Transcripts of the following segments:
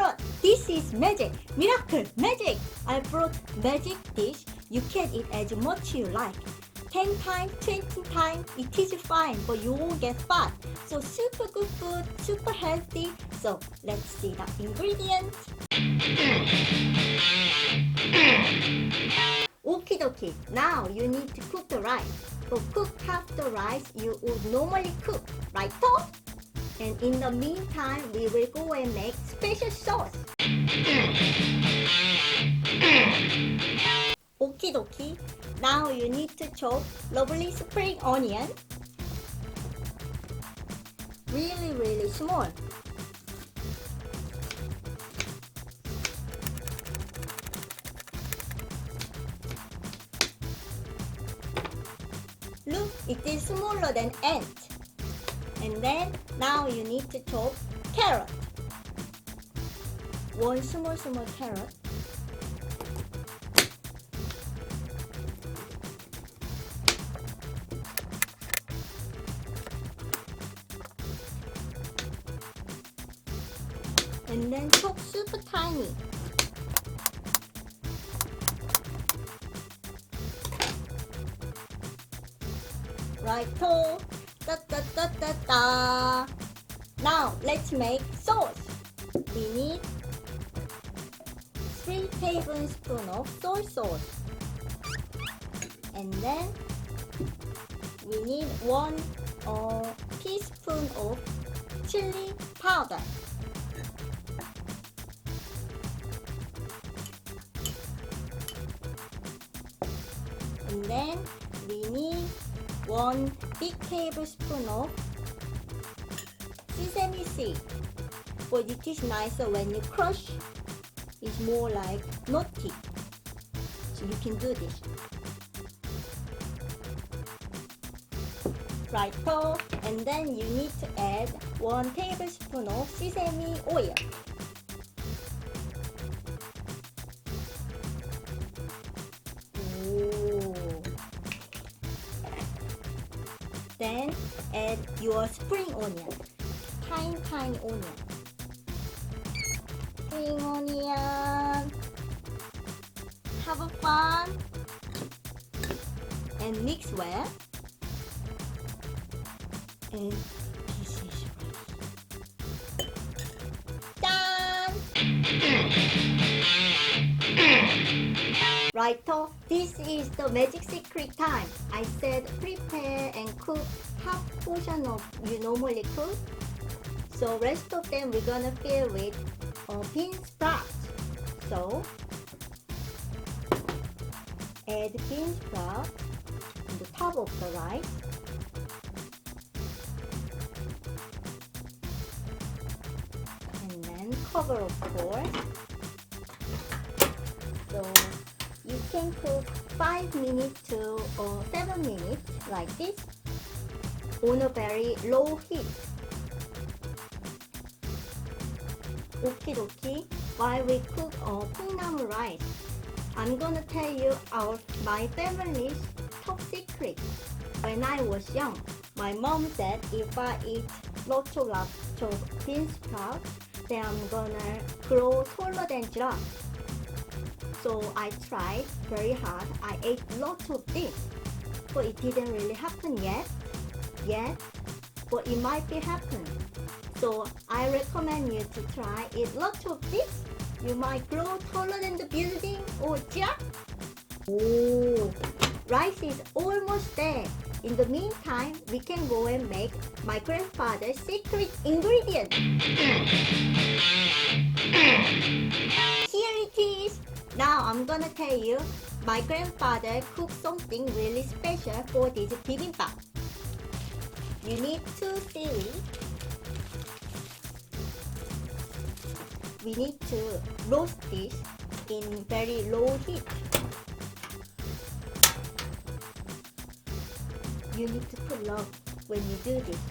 carrot. This is magic, miracle, magic. I brought magic dish. You can eat as much you like. 10 times, 20 times, it is fine, but you won't get fat. So super good food, super healthy. So let's see the ingredients. Okie dokie, now you need to cook the rice. For cook half the rice you would normally cook, right Tom? And in the meantime, we will go and make special sauce. Okie dokie, now you need to chop lovely spring onion. Really small. Look, it is smaller than ant. And then, now you need to chop carrot. One small carrot. And then chop super tiny. Righto. Da. Now let's make sauce. We need 3 tablespoons of soy sauce. And then we need 1 teaspoon of chili powder. And then we need 1 big tablespoon of sesame seed. But it is nicer when you crush. It's more like nutty. So you can do this. Righto. And then you need to add 1 tablespoon of sesame oil. Then add your spring onion, tiny onion. Spring onion. Have a fun and mix well. And this is ready. Done. Righto, this is the magic secret time. I said prepare and cook half portion of you normally cook. So rest of them we're gonna fill with beansprouts. So add beansprouts on the top of the rice. And then cover of course. So you can cook 5 minutes to 7 minutes like this on a very low heat. Okie dokie, while we cook 콩나물 rice, I'm gonna tell you my family's top secret. When I was young, my mom said if I eat lots of beansprouts, then I'm gonna grow taller than giraffe. So I tried very hard. I ate lots of this, but it didn't really happen yet, but it might be happen. So I recommend you to try eat lots of this. You might grow taller than the building or giraffe. Oh, rice is almost there. In the meantime, we can go and make my grandfather's secret ingredient. Here it is. Now I'm gonna tell you, my grandfather cooked something really special for this bibimbap. You need 2 seaweed. We need to roast this in very low heat. You need to put love when you do this,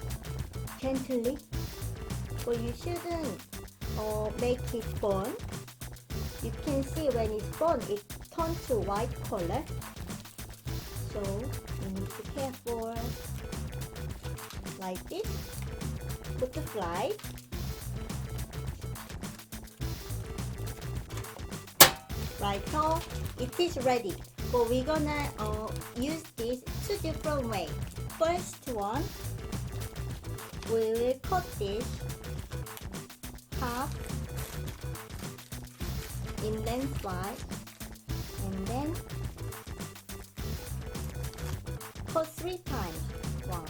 gently, but you shouldn't make it burn. You can see when it's burnt, it turns to white color. So you need to be careful. Like this. Put the fly. Right, so it is ready. But we're gonna use this two different ways. First one, we will cut this half in lengthwise and then cut 3 times. 1.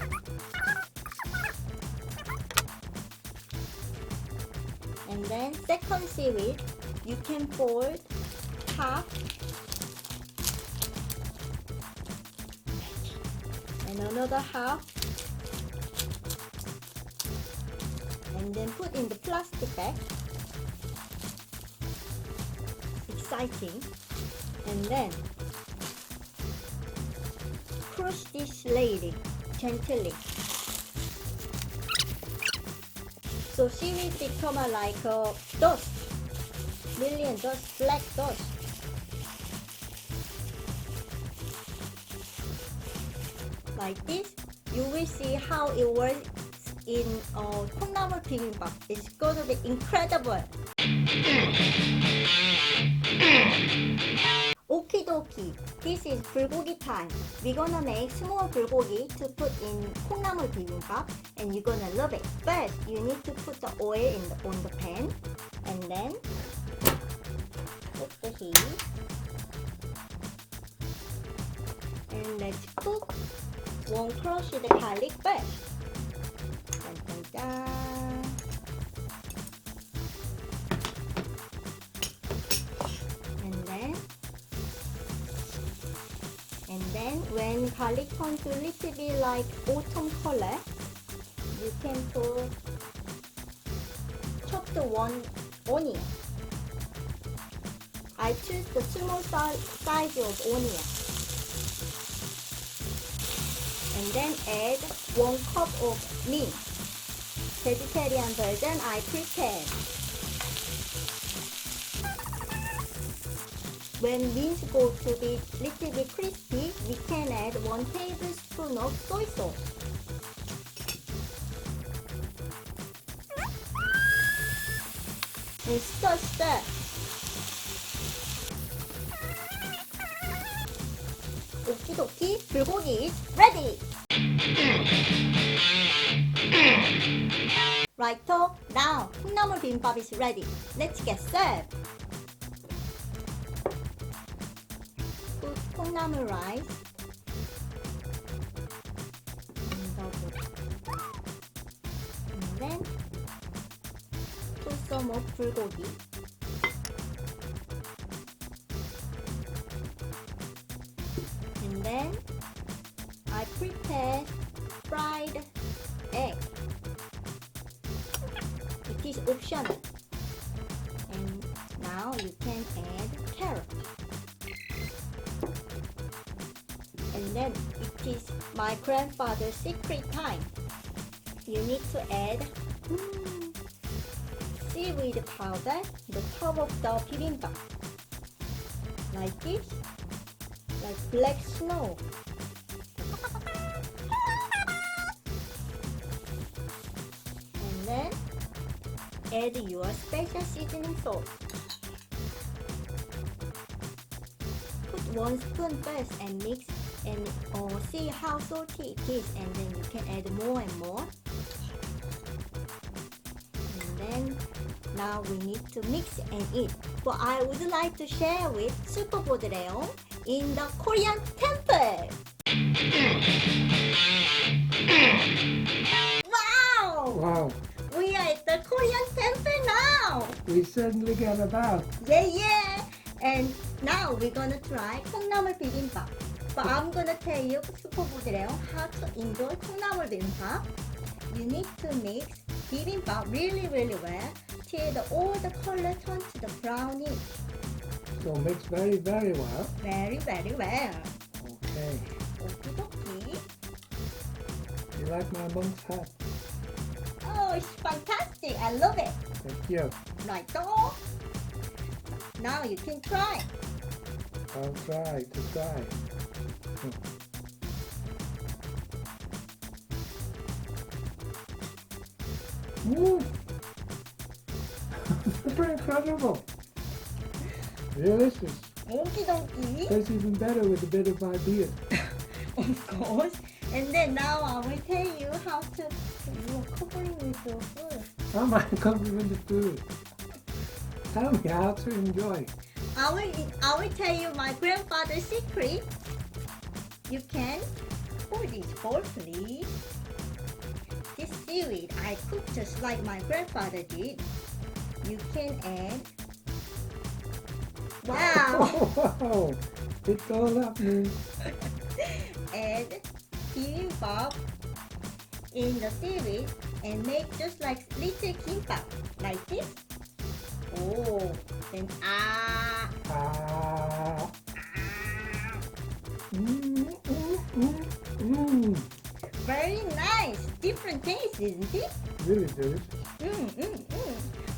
And then second seaweed, you can fold half and another half and then put in the plastic bag. Exciting. And then crush this lady gently. So seaweed become like a dust, million dust, black dust. Like this, you will see how it works in 콩나물 bibimbap. It's gonna be incredible. Okie dokie, this is bulgogi time. We're gonna make small bulgogi to put in 콩나물 bibimbap and you're gonna love it. First, you need to put the oil on the pan and then put the heat and let's cook 1 crushed garlic first. Dun, dun, dun. And then when garlic turns to a little bit like autumn color, you can put chopped 1 onion. I choose the small size of onion. And then add 1 cup of mince. Vegetarian version I prepared. When mince goes to be little bit crispy, we can add 1 tablespoon of soy sauce. And stir. Okie dokie, bulgogi is ready! Right, so now 콩나물 bibimbap is ready. Let's get served. Put 콩나물 rice and then put some of bulgogi. And then I prepare fried egg. It is optional. And now you can add carrot. And then it is my grandfather's secret time. You need to add seaweed powder the top of the bibimbap. Like this. Like black snow. And then add your special seasoning sauce. Put 1 spoon first and mix and see how salty it is, and then you can add more and more. And then now we need to mix and eat. But I would like to share with Super Bodreon in the Korean temple. Wow! Wow, We are at the Korean temple now. we certainly get about. Yeah. And now we're gonna try 콩나물 bibimbap. But I'm gonna tell you, Super Bodreon, how to enjoy 콩나물 bibimbap. You need to mix bibimbap really well till all the color turns to the brownish. So mix very, very well. Very well. Okay. Okie dokie. You like my monk's hat? Oh, it's fantastic. I love it. Thank you. Right, so now you can try. I'll try to try. Super incredible. Delicious. Okie dokie. Tastes even better with a bit of my beer. Of course. And then now I will tell you how to. You are covering with your food. How am I covering the food? Tell me how to enjoy. I will tell you my grandfather's secret. You can pour this bowl, please. This seaweed I cook just like my grandfather did. You can add. Wow! Wow! It's all happening. Add bibimbap in the seaweed and make just like little kimbap, like this. Oh, then Ah. very nice. Different taste, isn't it? Really delicious.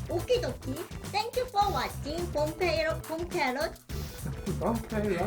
Okie dokie. Thank you for watching Bomb Carrot. Okay,